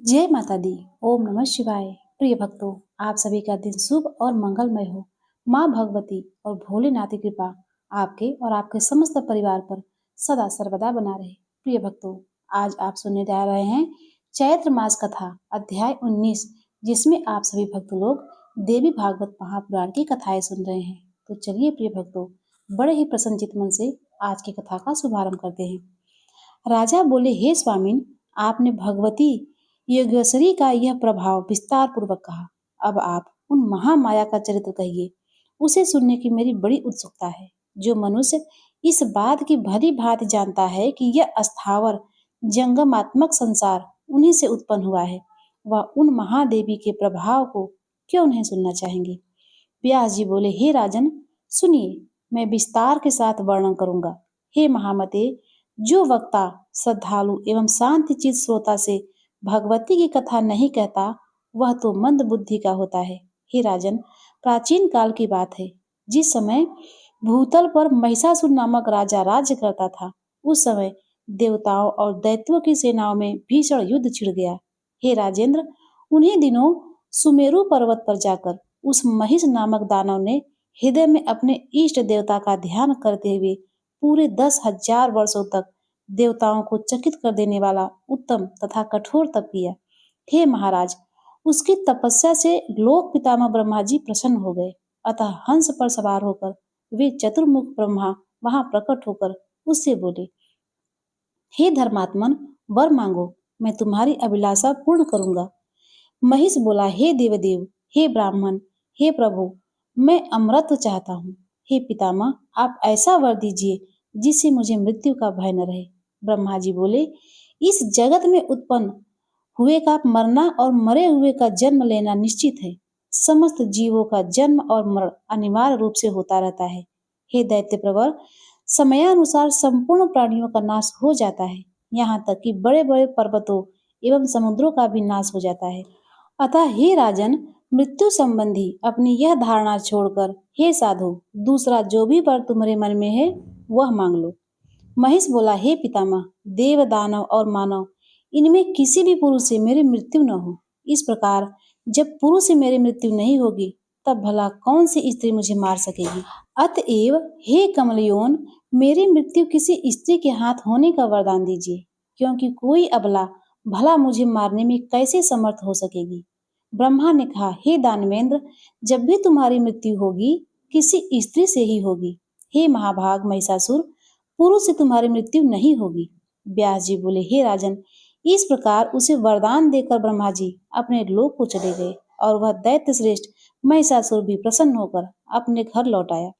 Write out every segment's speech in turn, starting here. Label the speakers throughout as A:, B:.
A: जय माता दी। ओम नमः शिवाय। प्रिय भक्तों, आप सभी का दिन शुभ और मंगलमय हो। माँ भगवती और भोलेनाथ की कृपा आपके और आपके समस्त परिवार पर सदा सर्वदा बना रहे। प्रिय भक्तों, आज आप सुनने जा रहे हैं चैत्र मास कथा अध्याय 19, जिसमें आप सभी भक्त लोग देवी भागवत महापुराण की कथाएं सुन रहे हैं। तो चलिए प्रिय भक्तों, बड़े ही प्रसन्नचित मन से आज की कथा का शुभारंभ करते हैं। राजा बोले, हे स्वामिन, आपने भगवती योगेश्वरी का यह प्रभाव विस्तार पूर्वक कहा। अब आप उन महामाया का चरित्र कहिए। उसे सुनने की मेरी बड़ी उत्सुकता है। जो मनुष्य इस बात की भली भांति जानता है कि यह अस्थावर जंगमात्मक संसार उन्हीं से उत्पन्न हुआ है, वह उन महादेवी के प्रभाव को क्यों नहीं सुनना चाहेंगे। व्यास जी बोले, हे राजन, सुनिए, मैं विस्तार के साथ वर्णन करूंगा। हे महामते, जो वक्ता श्रद्धालु एवं शांति चित्त श्रोता से भगवती की कथा नहीं कहता, वह तो मंद बुद्धि का होता है। हे राजन, प्राचीन काल की बात है, जिस समय भूतल पर महिषासुर नामक राजा राज्य करता था, उस समय देवताओं और दैत्यों की सेनाओं में भीषण युद्ध छिड़ गया। हे राजेंद्र, उन्हीं दिनों सुमेरु पर्वत पर जाकर उस महिष नामक दानव ने हृदय में अपने इष्ट देवता का ध्यान करते हुए पूरे 10,000 वर्षों तक देवताओं को चकित कर देने वाला उत्तम तथा कठोर तप किया। हे महाराज, उसकी तपस्या से लोक पितामह ब्रह्मा जी प्रसन्न हो गए। अतः हंस पर सवार होकर वे चतुर्मुख ब्रह्मा वहां प्रकट होकर उससे बोले, हे धर्मात्मन, वर मांगो, मैं तुम्हारी अभिलाषा पूर्ण करूंगा। महिष बोला, हे देवदेव, हे ब्राह्मण, हे प्रभु, मैं अमरत्व चाहता हूँ। हे पितामह, आप ऐसा वर दीजिए जिससे मुझे मृत्यु का भय न रहे। ब्रह्मा जी बोले, इस जगत में उत्पन्न हुए का मरना और मरे हुए का जन्म लेना निश्चित है। समस्त जीवों का जन्म और मरण अनिवार्य रूप से होता रहता है। हे दैत्य प्रवर, समयानुसार संपूर्ण प्राणियों का नाश हो जाता है, यहाँ तक कि बड़े बड़े पर्वतों एवं समुद्रों का भी नाश हो जाता है। अतः हे राजन, मृत्यु संबंधी अपनी यह धारणा छोड़कर हे साधु, दूसरा जो भी वर तुम्हारे मन में है वह मांग लो। महिष बोला, हे पितामह, देव दानव और मानव, इनमें किसी भी पुरुष से मेरी मृत्यु न हो। इस प्रकार जब पुरुष से मेरी मृत्यु नहीं होगी, तब भला कौन सी स्त्री मुझे मार सकेगी। अतएव हे कमलयोन, मेरी मृत्यु किसी स्त्री के हाथ होने का वरदान दीजिए, क्योंकि कोई अबला भला मुझे मारने में कैसे समर्थ हो सकेगी। ब्रह्मा ने कहा, हे दानवेंद्र, जब भी तुम्हारी मृत्यु होगी, किसी स्त्री से ही होगी। हे महाभाग महिषासुर, पुरुष से तुम्हारी मृत्यु नहीं होगी। व्यास जी बोले, हे राजन, इस प्रकार उसे वरदान देकर ब्रह्मा जी अपने लोक को चले गए और वह दैत्य श्रेष्ठ महिषासुर भी प्रसन्न होकर अपने घर लौट आया।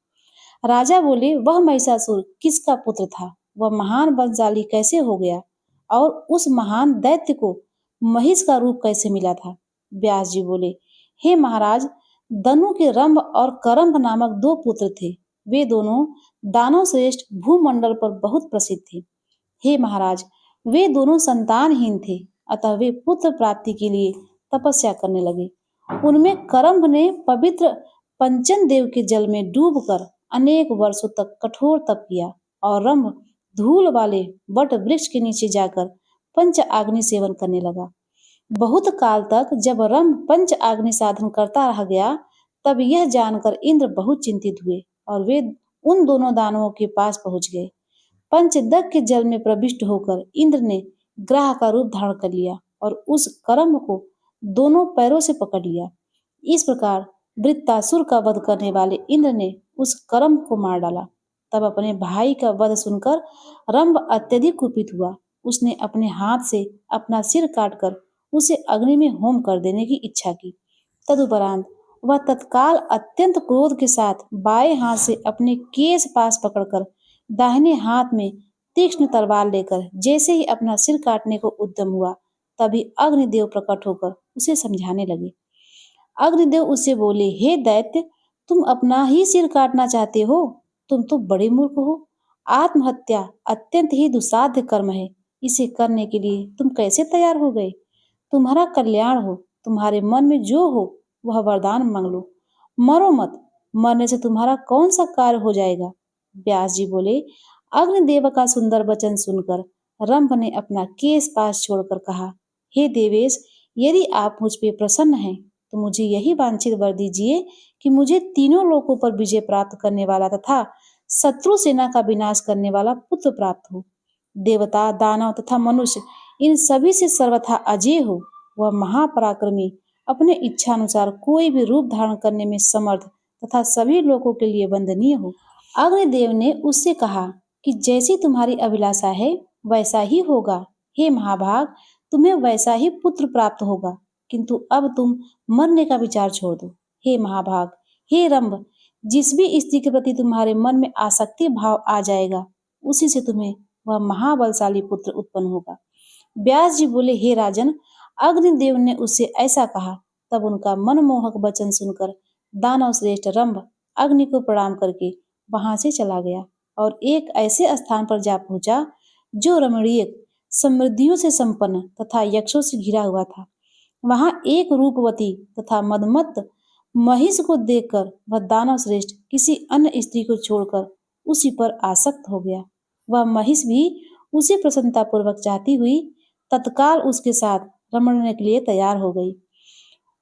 A: राजा बोले, वह महिषासुर किसका पुत्र था? वह महान बलशाली कैसे हो गया? और उस महान दैत्य को महिष का रूप कैसे मिला था? व्यास जी बोले, हे महाराज, दनु के रंभ और करम्भ नामक 2 पुत्र थे। वे दोनों दानव श्रेष्ठ भूमंडल पर बहुत प्रसिद्ध थे। हे महाराज, वे दोनों संतानहीन थे, अतः वे पुत्र प्राप्ति के लिए तपस्या करने लगे। उनमें करम्भ ने पवित्र पंचन देव के जल में डूबकर अनेक वर्षों तक कठोर तप किया और रंभ धूल वाले वट वृक्ष के नीचे जाकर पंच आग्नि सेवन करने लगा। बहुत काल तक जब रंभ पंच आग्नि साधन करता रह गया, तब यह जानकर इंद्र बहुत चिंतित हुए और वे उन दोनों दानवों के पास पहुंच गए। पंचदक के जल में प्रविष्ट होकर इंद्र ने ग्राह का रूप धारण कर लिया और उस करम्भ को दोनों पैरों से पकड़ लिया। इस प्रकार वृत्तासुर का वध करने वाले इंद्र ने उस करम्भ को मार डाला। तब अपने भाई का वध सुनकर रंभ अत्यधिक कुपित हुआ। उसने अपने हाथ से अपना सिर काटकर उसे अग्नि में होम कर देने की इच्छा की। तदुपरांत वह तत्काल अत्यंत क्रोध के साथ बाएं हाथ से अपने केश पास पकड़कर दाहिने हाथ में तीक्ष्ण तलवार लेकर जैसे ही अपना सिर काटने को उद्यम हुआ, तभी अग्निदेव प्रकट होकर उसे समझाने लगे। अग्निदेव उससे बोले, हे दैत्य, तुम अपना ही सिर काटना चाहते हो? तुम तो बड़े मूर्ख हो। आत्महत्या अत्यंत ही दुस्साध्य कर्म है। इसे करने के लिए तुम कैसे तैयार हो गए? तुम्हारा कल्याण हो, तुम्हारे मन में जो हो वह वरदान मांग लो। मरो मत, मरने से तुम्हारा कौन सा कार्य हो जाएगा। व्यास जी बोले, अग्निदेव का सुंदर वचन सुनकर रंभ ने अपना केश पास छोड़कर कहा, हे देवेश, यदि आप मुझ पे प्रसन्न हैं तो मुझे यही वांछित वर दीजिए कि मुझे तीनों लोकों पर विजय प्राप्त करने वाला तथा शत्रु सेना का विनाश करने वाला पुत्र प्राप्त हो। देवता, दानव तथा मनुष्य इन सभी से सर्वथा अजेय हो। वह महापराक्रमी, अपने इच्छानुसार कोई भी रूप धारण करने में समर्थ तथा सभी लोगों के लिए वंदनीय हो। अग्निदेव ने उससे कहा कि जैसी तुम्हारी अभिलाषा है वैसा ही होगा। हे महाभाग, तुम्हें वैसा ही पुत्र प्राप्त होगा, किंतु अब तुम मरने का विचार छोड़ दो। हे महाभाग, हे रंभ, जिस भी स्त्री के प्रति तुम्हारे मन में आसक्ति भाव आ जाएगा, उसी से तुम्हें वह महाबलशाली पुत्र उत्पन्न होगा। व्यास जी बोले, हे राजन, अग्निदेव ने उससे ऐसा कहा। तब उनका मनमोहक वचन सुनकर दानव श्रेष्ठ रंभ अग्नि को प्रणाम करके वहां से चला गया और एक ऐसे स्थान पर जा पहुंचा जो रमणीय, समृद्धियों से संपन्न तथा यक्षों से घिरा हुआ था। वहां एक रूपवती तथा मदमत्त महिष को देखकर वह दानव श्रेष्ठ किसी अन्य स्त्री को छोड़कर उसी पर आसक्त हो गया। वह महिष भी उसे प्रसन्नता पूर्वक चाहती हुई तत्काल उसके साथ रमणने के लिए तैयार हो गई।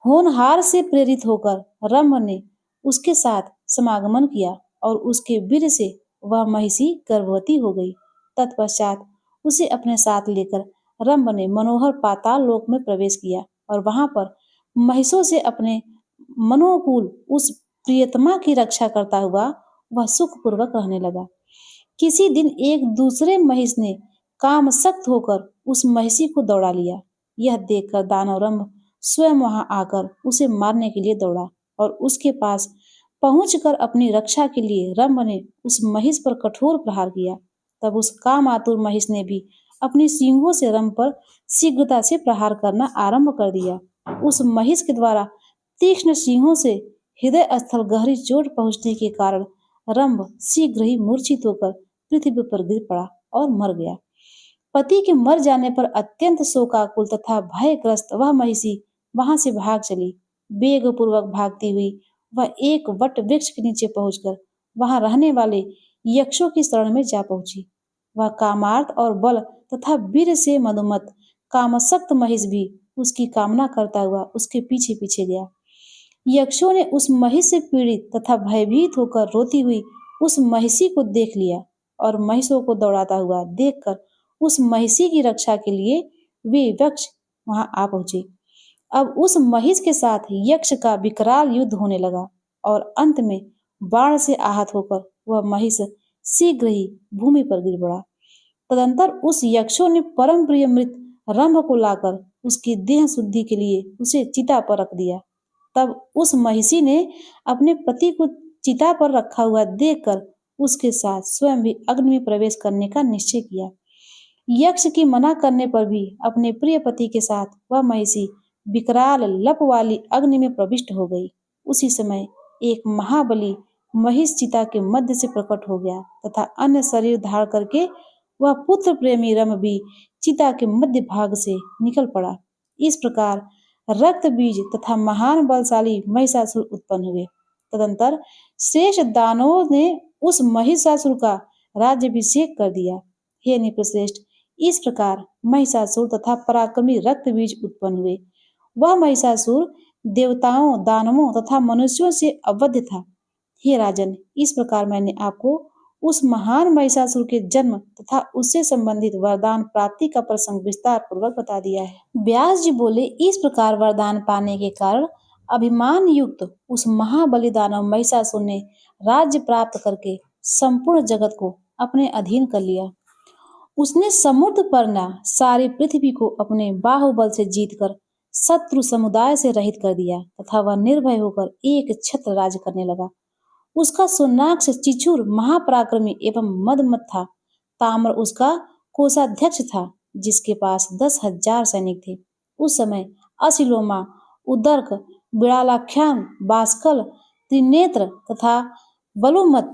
A: होनहार से प्रेरित होकर रंभ ने उसके साथ समागमन किया और उसके वीर्य से वह महिषी गर्भवती हो गई। तत्पश्चात उसे अपने साथ लेकर रंभ ने मनोहर पाताल लोक में प्रवेश किया और वहां पर महिषों से अपने मनोकूल उस प्रियतमा की रक्षा करता हुआ वह सुखपूर्वक रहने लगा। किसी दिन एक दूसरे महिष ने कामसक्त होकर उस महिषी को दौड़ा लिया। यह देखकर दानवरंभ स्वयं वहां आकर उसे मारने के लिए दौड़ा और उसके पास पहुंचकर अपनी रक्षा के लिए रंभ ने उस महिष पर कठोर प्रहार किया। तब उस कामातुर महिष ने भी अपनी सींगों से रंभ पर शीघ्रता से प्रहार करना आरंभ कर दिया। उस महिष के द्वारा तीक्ष्ण सींगों से हृदय स्थल गहरी चोट पहुंचने के कारण रंभ शीघ्र ही मूर्छित होकर पृथ्वी पर गिर पड़ा और मर गया। पति के मर जाने पर अत्यंत शोकाकुल तथा भयग्रस्त वह महिषी वहां से भाग चली। वेग पूर्वक भागती हुई वह एक वट वृक्ष के नीचे पहुंचकर वहां रहने वाले यक्षों की शरण में जा पहुंची। वह कामार्थ और बल तथा वीर से मदोमत कामसक्त महिष भी उसकी कामना करता हुआ उसके पीछे पीछे गया। यक्षों ने उस महिष से पीड़ित तथा भयभीत होकर रोती हुई उस महिषी को देख लिया और महिषों को दौड़ाता हुआ देखकर उस महिषी की रक्षा के लिए वे यक्ष वहां आ पहुंचे। अब उस महिष के साथ यक्ष का विकराल युद्ध होने लगा और अंत में बाण से आहत होकर वह महिष शीघ्र ही भूमि पर गिर पड़ा। तदंतर उस यक्षों ने परम प्रिय मृत रंभ को लाकर उसकी देह शुद्धि के लिए उसे चिता पर रख दिया। तब उस महिषी ने अपने पति को चिता पर रखा हुआ देखकर उसके साथ स्वयं भी अग्नि में प्रवेश करने का निश्चय किया। यक्ष की मना करने पर भी अपने प्रिय पति के साथ वह महिषी विकराल लप वाली अग्नि में प्रविष्ट हो गई। उसी समय एक महाबली महिष चिता के मध्य से प्रकट हो गया तथा अन्य शरीर धारण करके वह पुत्र प्रेमी रम भी चिता के मध्य भाग से निकल पड़ा। इस प्रकार रक्त बीज तथा महान बलशाली महिषासुर उत्पन्न हुए। तदंतर शेष दानवों ने उस महिषासुर का राज्याभिषेक कर दिया। हे नृपश्रेष्ठ, इस प्रकार महिषासुर तथा पराक्रमी रक्त बीज उत्पन्न हुए। वह महिषासुर देवताओं, दानवों तथा मनुष्यों से अवध्य था। हे राजन, इस प्रकार मैंने आपको उस महान महिषासुर के जन्म तथा उससे संबंधित वरदान प्राप्ति का प्रसंग विस्तार पूर्वक बता दिया है। व्यास जी बोले, इस प्रकार वरदान पाने के कारण अभिमान युक्त उस महाबली दानव महिषासुर ने राज्य प्राप्त करके संपूर्ण जगत को अपने अधीन कर लिया। उसने समुद्र परना सारी पृथ्वी को अपने बाहुबल से जीतकर शत्रु समुदाय से रहित कर दिया तथा वह निर्भय होकर एक छत्र राज करने लगा। उसका सुनाक्ष चिचुर महापराक्रमी एवं मदमत था। ताम्र उसका कोषाध्यक्ष था, जिसके पास 10,000 सैनिक थे। उस समय असिलोमा, उदर्क, बिड़ालाख्यान, बास्कल, त्रिनेत्र तथा बलुमत,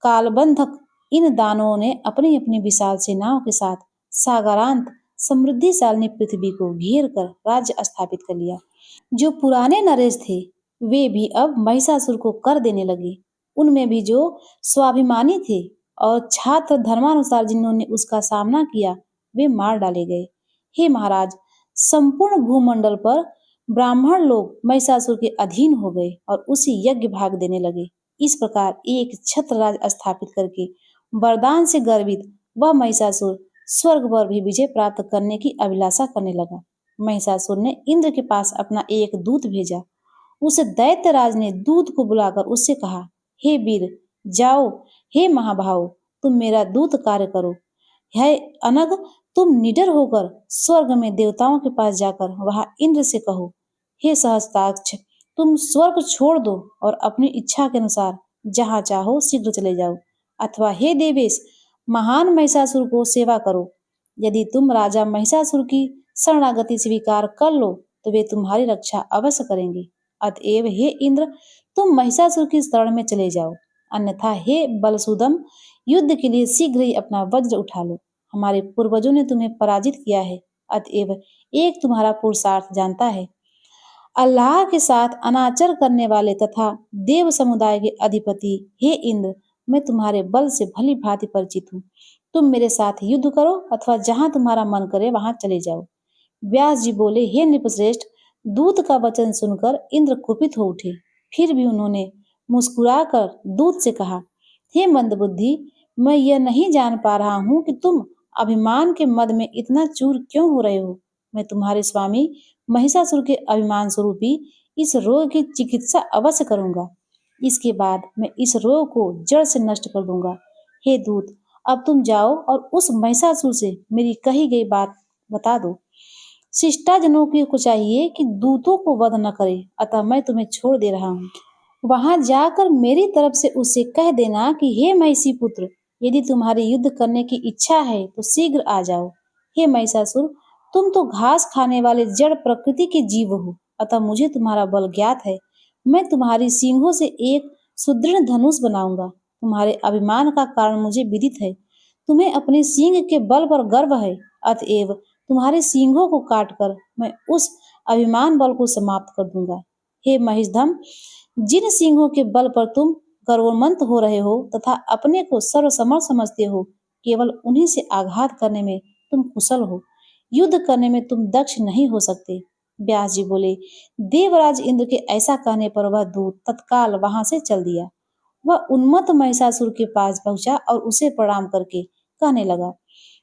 A: कालबंधक इन दानवों ने अपनी अपनी विशाल सेनाओं के साथ सागरांत समृद्धिशाली पृथ्वी को घेर कर राज्य स्थापित कर लिया। जो पुराने नरेश थे वे भी अब महिषासुर को कर देने लगे। उनमें भी जो स्वाभिमानी थे और छात्र धर्मानुसार जिन्होंने उसका सामना किया वे मार डाले गए। हे महाराज, संपूर्ण भूमंडल पर ब्राह्मण लोग महिषासुर के अधीन हो गए और उसी यज्ञ भाग देने लगे। इस प्रकार एक छत्र राज स्थापित करके वरदान से गर्वित वह महिषासुर स्वर्ग पर भी विजय प्राप्त करने की अभिलाषा करने लगा। महिषासुर ने इंद्र के पास अपना एक दूत भेजा। उस दैत्यराज ने दूत को बुलाकर उससे कहा, हे वीर, जाओ, हे महाभाव, तुम मेरा दूत कार्य करो। है अनग, तुम निडर होकर स्वर्ग में देवताओं के पास जाकर वहां इंद्र से कहो, हे सहस्त्राक्ष, तुम स्वर्ग छोड़ दो और अपनी इच्छा के अनुसार जहां चाहो शीघ्र चले जाओ। अथवा हे देवेश, महान महिषासुर को सेवा करो। यदि तुम राजा महिषासुर की शरणागति स्वीकार कर लो तो वे तुम्हारी रक्षा अवश्य करेंगे। अतएव हे इंद्र, तुम महिषासुर की शरण में चले जाओ। अन्यथा हे बलसूदम, युद्ध के लिए शीघ्र ही अपना वज्र उठा लो। हमारे पूर्वजों ने तुम्हें पराजित किया है, अतएव एक तुम्हारा पुरुषार्थ जानता है। अल्लाह के साथ अनाचर करने वाले तथा देव समुदाय के अधिपति हे इंद्र, मैं तुम्हारे बल से भली भांति परिचित हूँ। तुम मेरे साथ युद्ध करो अथवा जहां तुम्हारा मन करे वहां चले जाओ। व्यास जी बोले, हे नृपश्रेष्ठ, दूत का वचन सुनकर इंद्र कुपित हो उठे। फिर भी उन्होंने मुस्कुराकर दूत से कहा, हे मंदबुद्धि, मैं यह नहीं जान पा रहा हूँ कि तुम अभिमान के मद में इतना चूर क्यों हो रहे हो। मैं तुम्हारे स्वामी महिषासुर के अभिमान स्वरूपी इस रोग की चिकित्सा अवश्य करूंगा। इसके बाद मैं इस रोग को जड़ से नष्ट कर दूंगा। हे दूत, अब तुम जाओ और उस महिषासुर से मेरी कही गई बात बता दो। शिष्टाजनों को चाहिए कि दूतों को वध न करे, अतः मैं तुम्हें छोड़ दे रहा हूँ। वहां जाकर मेरी तरफ से उससे कह देना कि हे महिषी पुत्र, यदि तुम्हारी युद्ध करने की इच्छा है तो शीघ्र आ जाओ। हे महिषासुर, तुम तो घास खाने वाले जड़ प्रकृति के जीव हो, अतः मुझे तुम्हारा बल ज्ञात है। मैं तुम्हारी सींगों से एक सुदृढ़ धनुष बनाऊंगा। तुम्हारे अभिमान का कारण मुझे विदित है। तुम्हें अपने सींग के बल पर गर्व है, अतएव तुम्हारे सींगों को काटकर मैं उस अभिमान बल को समाप्त कर दूंगा। हे महिषधम, जिन सिंहों के बल पर तुम गर्वमंत हो रहे हो तथा अपने को सर्वसमर्थ समझते हो, केवल उन्हीं से आघात करने में तुम कुशल हो, युद्ध करने में तुम दक्ष नहीं हो सकते। व्यास जी बोले, देवराज इंद्र के ऐसा कहने पर वह दूत तत्काल वहां से चल दिया। वह उन्मत्त महिषासुर के पास पहुंचा और उसे प्रणाम करके कहने लगा।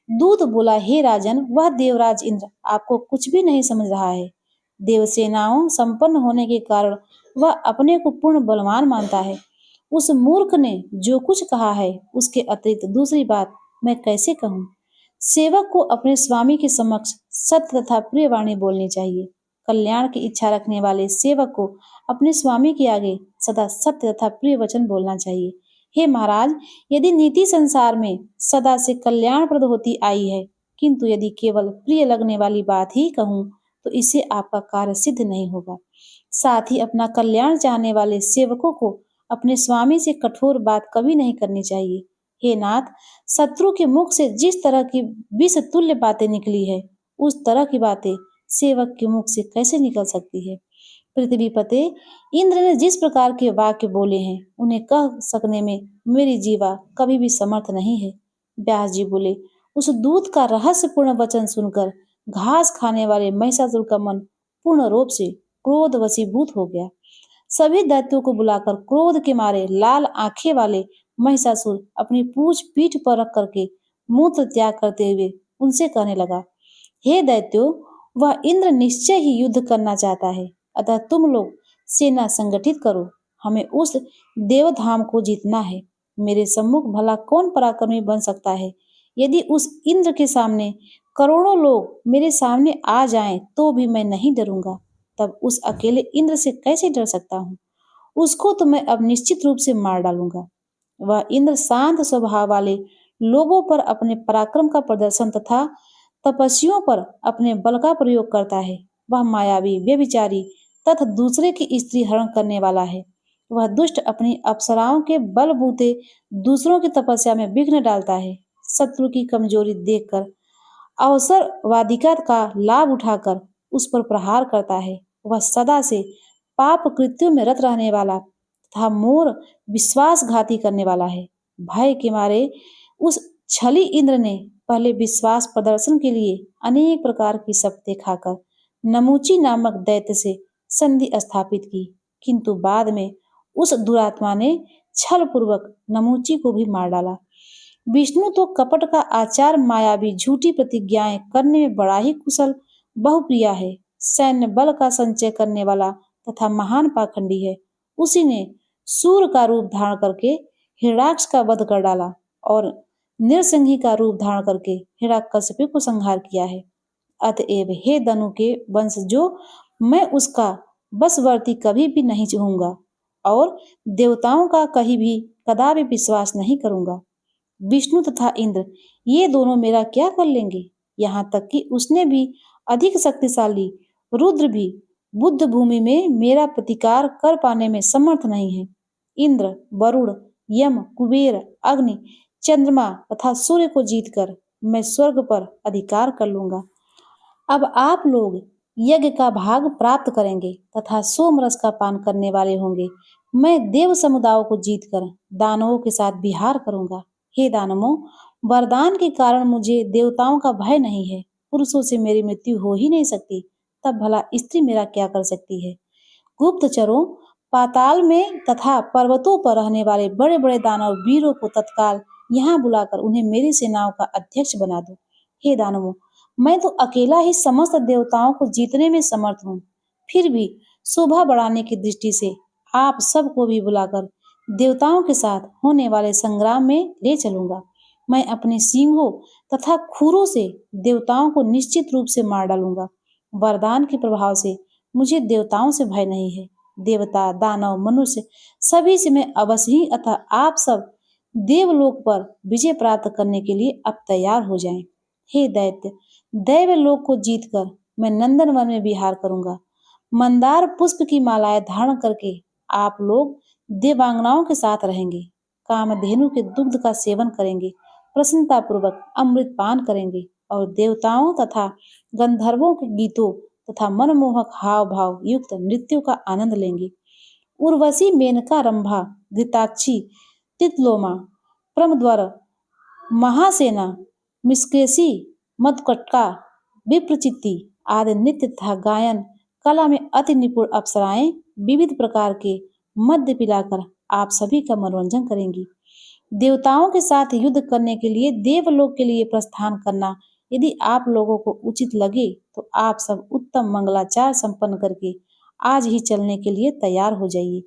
A: दूत बोला, हे राजन, वह देवराज इंद्र आपको कुछ भी नहीं समझ रहा है। देवसेनाओं संपन्न होने के कारण वह अपने को पूर्ण बलवान मानता है। उस मूर्ख ने जो कुछ कहा है उसके अतिरिक्त दूसरी बात मैं कैसे कहूँ। सेवक को अपने स्वामी के समक्ष सत्य तथा प्रिय वाणी बोलनी चाहिए। कल्याण की इच्छा रखने वाले सेवक को अपने स्वामी के आगे सदा सत्य तथा प्रिय वचन बोलना चाहिए। हे महाराज, यदि नीति संसार में सदा से कल्याणप्रद होती आई है, किंतु यदि केवल प्रिय लगने वाली बात ही कहूँ तो इससे आपका कार्य सिद्ध नहीं होगा। साथ ही अपना कल्याण चाहने वाले सेवकों को अपने स्वामी से कठोर बात कभी नहीं करनी चाहिए। हे नाथ, शत्रु के मुख से जिस तरह की विष तुल्य बातें निकली है, उस तरह की बातें सेवक के मुख से कैसे निकल सकती है। पृथ्वीपते, इंद्र ने जिस प्रकार के वाक्य बोले हैं उन्हें कह सकने में मेरी जीवा कभी भी समर्थ नहीं है। व्यास जी बोले, उस दूत का रहस्यपूर्ण वचन सुनकर घास खाने वाले महिषासुर का मन पूर्ण रूप से क्रोध वशीभूत हो गया। सभी दैत्यों को बुलाकर क्रोध के मारे लाल आंखें वाले महिषासुर अपनी पूंछ पीठ पर रख करके मूत्र त्याग करते हुए उनसे कहने लगा, हे दैत्यों, वह इंद्र निश्चय ही युद्ध करना चाहता है, अतः तुम लोग सेना संगठित करो, हमें उस देवधाम को जीतना है। मेरे सम्मुख भला कौन पराक्रमी बन सकता है। यदि उस इंद्र के सामने करोड़ों लोग मेरे सामने आ जाएं तो भी मैं नहीं डरूंगा, तब उस अकेले इंद्र से कैसे डर सकता हूँ। उसको तो मैं अब निश्चित रूप से मार डालूंगा। वह इंद्र शांत स्वभाव वाले लोगों पर अपने पराक्रम का प्रदर्शन तथा तपस्वियों पर अपने बल का प्रयोग करता है। वह मायावी, व्यभिचारी तथा दूसरे की स्त्री हरण करने वाला है। वह दुष्ट अपनी अप्सराओं के बलबूते दूसरों की तपस्या में विघ्न डालता है। शत्रु की कमजोरी देखकर अवसरवादिता का लाभ उठाकर उस पर प्रहार करता है। वह सदा से पाप कृत्यों में रत रहने वाला तथा मोर विश्वासघाती करने वाला है। भय के मारे उस छली इंद्र ने पहले विश्वास प्रदर्शन के लिए अनेक प्रकार की शपथें खाकर नमूची नामक दैत्य से संधि स्थापित की, किंतु बाद में उस दुरात्मा ने छल पूर्वक नमूची को भी मार डाला। विष्णु तो कपट का आचार, मायावी झूठी प्रतिज्ञाएं करने में बड़ा ही कुशल बहुप्रिया है, सैन्य बल का संचय करने वाला तथा महान पाखंडी है। उसी ने सूर का रूप धारण करके हिरण्याक्ष का वध कर डाला और नृसिंही का रूप धारण करके हिरण्यकशिपु को संहार किया है। अतएव हे दनु के वंशजों, मैं उसका बशवर्ती कभी भी नहीं होऊंगा और देवताओं का कहीं भी कदापि विश्वास नहीं करूंगा। विष्णु तथा इंद्र ये दोनों मेरा क्या कर लेंगे? यहाँ तक कि उसने भी अधिक शक्तिशाली रुद्र भी बुद्ध भूमि में मेरा प्रतिकार कर पाने में समर्थ नहीं है। इंद्र, वरुण, यम, कुबेर, अग्नि, चंद्रमा तथा सूर्य को जीतकर मैं स्वर्ग पर अधिकार कर लूंगा। अब आप लोग यज्ञ का भाग प्राप्त करेंगे तथा सोमरस का पान करने वाले होंगे। मैं देव समुदायों को जीतकर दानवों के साथ विहार करूंगा। हे दानवों, वरदान के कारण मुझे देवताओं का भय नहीं है। पुरुषों से मेरी मृत्यु हो ही नहीं सकती, तब भला स्त्री मेरा क्या कर सकती है? गुप्तचरों, पाताल में तथा पर्वतों पर रहने वाले बड़े बड़े दानव वीरों को तत्काल यहाँ बुलाकर उन्हें मेरी सेनाओं का अध्यक्ष बना दो। हे दानवों, मैं तो अकेला ही समस्त देवताओं को जीतने में समर्थ हूँ। फिर भी शोभा बढ़ाने की दृष्टि से आप सबको भी बुलाकर देवताओं के साथ होने वाले संग्राम में ले चलूंगा। मैं अपने सींगों तथा खुरों से देवताओं को निश्चित रूप से मार डालूंगा। वरदान के प्रभाव से मुझे देवताओं से भय नहीं है। देवता, दानव, मनुष्य सभी से मैं अवश्य ही अतः आप सब देवलोक पर विजय प्राप्त करने के लिए अब तैयार हो जाएं। हे दैत्य, दैवलोक को जीतकर मैं नंदन वन में विहार करूंगा। मंदार पुष्प की मालाएं धारण करके आप लोग देवांगनाओं के साथ रहेंगे। कामधेनु के दुग्ध का सेवन करेंगे, प्रसन्नता पूर्वक अमृत पान करेंगे और देवताओं तथा गंधर्वों के गीतों तथा मनमोहक हाव भाव युक्त नृत्यों का आनंद लेंगे। उर्वशी, मेनका, रंभा, घृताक्षी, तितलोमा, प्रमद्वर, महासेना, मिस्केशी, मधुकटका, विप्रचित्ती आदि नृत्य तथा गायन कला में अति निपुण अप्सराएं विविध प्रकार के मद्य पिलाकर आप सभी का मनोरंजन करेंगी। देवताओं के साथ युद्ध करने के लिए देवलोक के लिए प्रस्थान करना यदि आप लोगों को उचित लगे तो आप सब उत्तम मंगलाचार संपन्न करके आज ही चलने के लिए तैयार हो जाइए।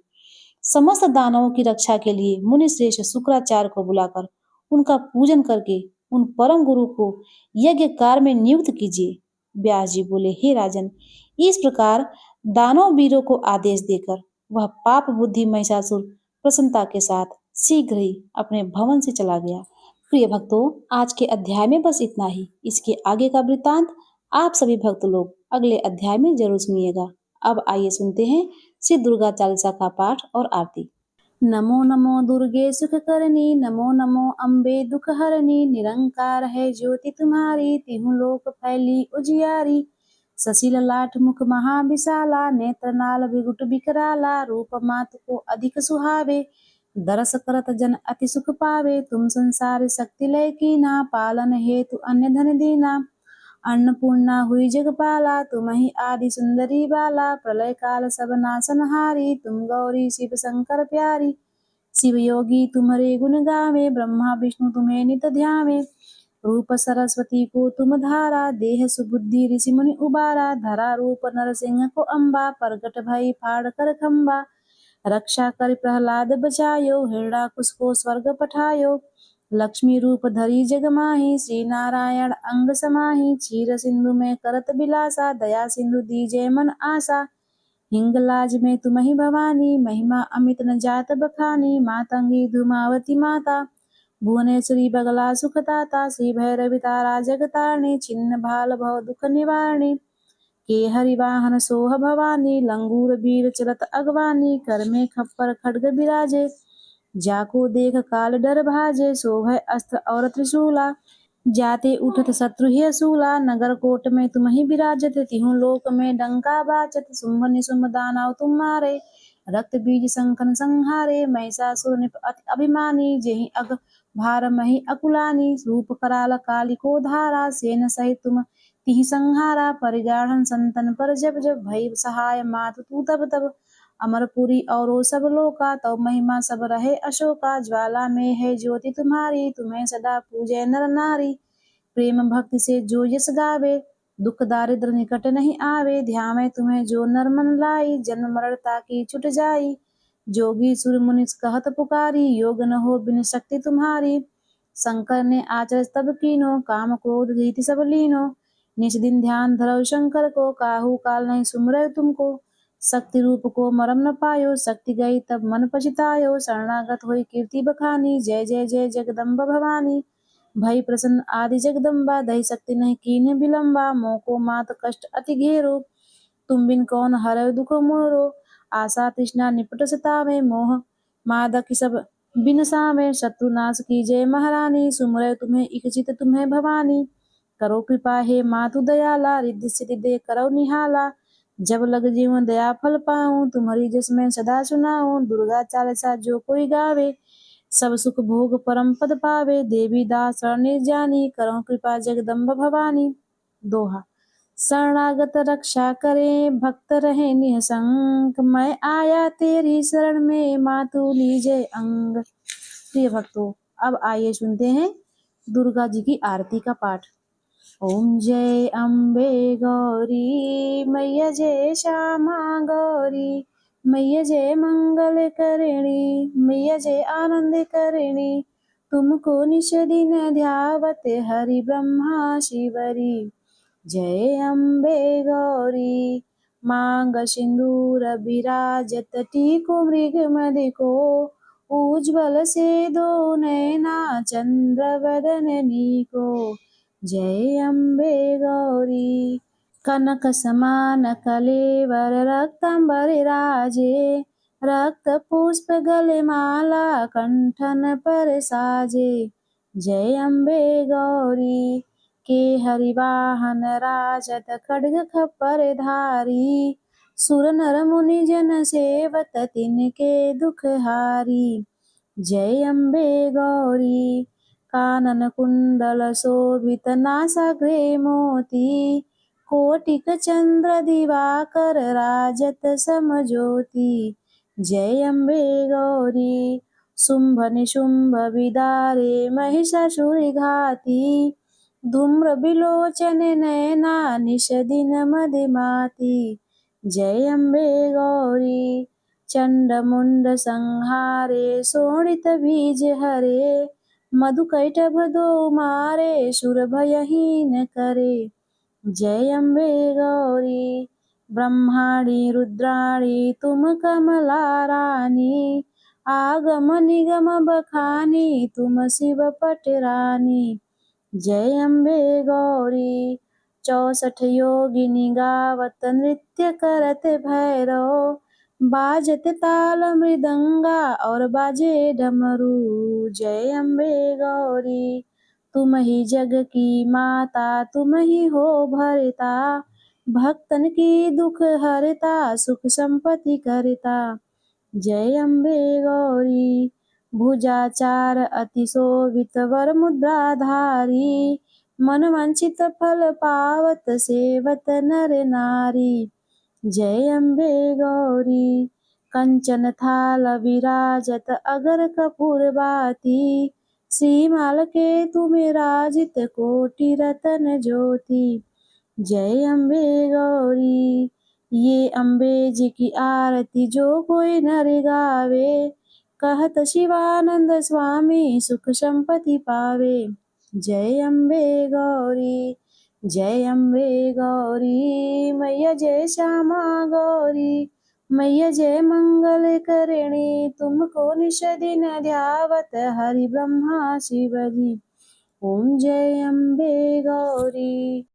A: समस्त दानवों की रक्षा के लिए मुनि श्रेष्ठ शुक्राचार्य को बुलाकर उनका पूजन करके उन परम गुरु को यज्ञ कार्य में नियुक्त कीजिए। व्यास जी बोले, हे राजन, इस प्रकार दानव वीरों को आदेश देकर वह पाप बुद्धि महिषासुर प्रसन्नता के साथ शीघ्र ही अपने भवन से चला गया। प्रिय भक्तों, आज के अध्याय में बस इतना ही। इसके आगे का वृत्तांत आप सभी भक्त लोग अगले अध्याय में जरूर सुनिएगा। अब आइए सुनते हैं श्री दुर्गा चालीसा का पाठ और आरती। नमो नमो दुर्गे सुख करनी, नमो नमो अम्बे दुख हरनी, निरंकार है ज्योति तुम्हारी, तिहु लोक फैली उजियारी। शशि ललाट मुख महाविशाला, नेत्र नाल बिगुट बिकराला, रूप मात को अधिक सुहावे, दरस करत जन अति सुख पावे। तुम संसार शक्ति लय कीना, पालन हेतु अन्य धन दीना। अन्नपूर्णा हुई जगपाला, तुम ही आदि सुंदरी बाला, प्रलय काल सब नाशनहारी, तुम गौरी शिव शंकर प्यारी। शिव योगी तुम्हारे गुण गावे, ब्रह्मा विष्णु तुम्हें नित ध्यावे। रूप सरस्वती को तुम धारा, देह सुबुद्धि ऋषि मुनि उबारा। धरा रूप नरसिंह को अम्बा, प्रगट भई फाड़ कर खम्बा। रक्षा कर प्रहलाद बचायो, हिरण्याकुश को स्वर्ग पठायो। लक्ष्मी रूप धरी जग माही, श्री नारायण अंग समाही। क्षीर सिंधु में करत बिलासा, दया सिंधु दीजे मन आशा। हिंगलाज में तुम ही भवानी, महिमा अमित न जात बखानी। मातंगी धूमावती माता, भुवनेश्वरी बगला सुखदाता। श्री भैरवी तारा जगतारिणी, छिन्न भाल भव दुख निवारणी। के हरिवाहन सोह भवानी, लंगूर वीर चलत अगवानी। कर में खप्पर खड्ग बिराजे, जाको देख काल डर भाजे। शोभय अस्त्र और त्रिशूला, जाते उठत शत्रु ही असूला। नगर कोट में तुम ही विराजत, तिहु लोक में डंका बाचत। शुंभ निशुंभ दानव तुम मारे, रक्त बीज संकन संहारे। महिषासुर निप अति अभिमानी, जेहि अग भारमहि अकुलानि रूप कराल कालिको धारा सेन सहित तुम तिहि संहारा परिगाढ़न संतन पर जब जब भई सहाय मात तू तब तब अमरपुरी और वो सब लोका तो महिमा सब रहे अशोका ज्वाला में है ज्योति तुम्हारी तुम्हें सदा पूजे नर नारी प्रेम भक्ति से जो यस गावे दुख दारिद्र निकट नहीं आवे ध्यावे तुम्हें जो नर मन लाई जन्म मरण ताकी छुट जाई जोगी सुर मुनि कहत पुकारी योग न हो बिन शक्ति तुम्हारी शंकर ने आचर तब कीनो काम क्रोध धीति सब लीनो निज दिन ध्यान धरो शंकर को काहू काल नहीं सुमरे तुमको शक्ति रूप को मरम न पायो शक्ति गई तब मन पछतायो शरणागत होई कीर्ति बखानी जय जय जय जगदम्ब भवानी भई प्रसन्न आदि जगदम्बा दही शक्ति नहीं कीन्ह विलम्बा मोको मात कष्ट अति घेरो तुम बिन कौन हरय दुख मोरो आशा तृष्णा निपट सतावे मोह मादक सब बिन सावे शत्रु नाश की जय महारानी सुमरय तुम्हें इकचित तुम्हें भवानी करो कृपा हे मातु दयाला रिद्धि सिद्धि दे करो निहाला जब लग जीवन दया फल पाऊं तुम्हारी जस में सदा सुनाऊं दुर्गा चालीसा जो कोई गावे सब सुख भोग परम पद पावे देवी दास शरण जानी करो कृपा जगदम्ब भवानी दोहा शरणागत रक्षा करे भक्त रहे निःशंक मैं आया तेरी शरण में मातु लीजे अंग। प्रिय भक्तों, अब आइए सुनते हैं दुर्गा जी की आरती का पाठ। ओम जय अम्बे गौरी मैया जय श्यामा गौरी मैया जय मंगल करिणी मैया जय आनंद करिणी तुमको निश दिन ध्यावत हरि ब्रह्मा शिवरी जय अम्बे गौरी मांग सिंदूर विराजत टीको मृग मदिको उज्ज्वल से दो नैना चंद्र वदन नीको जय अम्बे गौरी कनक समान कलेवर रक्तंबर राजे रक्त पुष्प गले माला कंठन पर साजे जय अम्बे गौरी के हरिवाहन राजत खड्ग खप्पर धारी सुर नर मुनि जन सेवत तिनके दुख हारी जय अम्बे गौरी कानन कुंडल शोभित नासाग्रे मोती कोटिक चंद्र दिवाकर राजत समज्योति जय अम्बे गौरी शुंभ निशुंभ विदारे महिषासुर घाती धूम्र बिलोचन नयना निश दिन मदिमाती जय अम्बे गौरी चंड मुंड संहारे शोणित बीज हरे मधुकैटभ दो मारे सुर भयहीन करे जय अम्बे गौरी ब्रह्माणी रुद्राणी तुम कमला रानी आगम निगम बखानी तुम शिव पट रानी जय अम्बे गौरी 64 योगिनी गावत नृत्य करत भैरव बाजत ताल मृदंगा और बाजे डमरू जय अम्बे गौरी तुम ही जग की माता तुम ही हो भरता भक्तन की दुख हरता सुख संपत्ति करता जय अम्बे गौरी भुजाचार अति शोभित वर मुद्रा धारी मन वांछित फल पावत सेवत नर नारी जय अम्बे गौरी कंचन थाल विराजत अगर कपूर बाती श्रीमाल के तुम्हें राजित कोटि रतन ज्योति जय अम्बे गौरी ये अम्बे जी की आरती जो कोई नर गावे कहत शिवानंद स्वामी सुख संपत्ति पावे जय अम्बे गौरी जय अम्बे गौरी मैया जय श्यामा गौरी मैया जय मंगल करिणी तुमको निश दिन ध्यावत हरि ब्रह्मा शिवजी ओम जय अम्बे गौरी।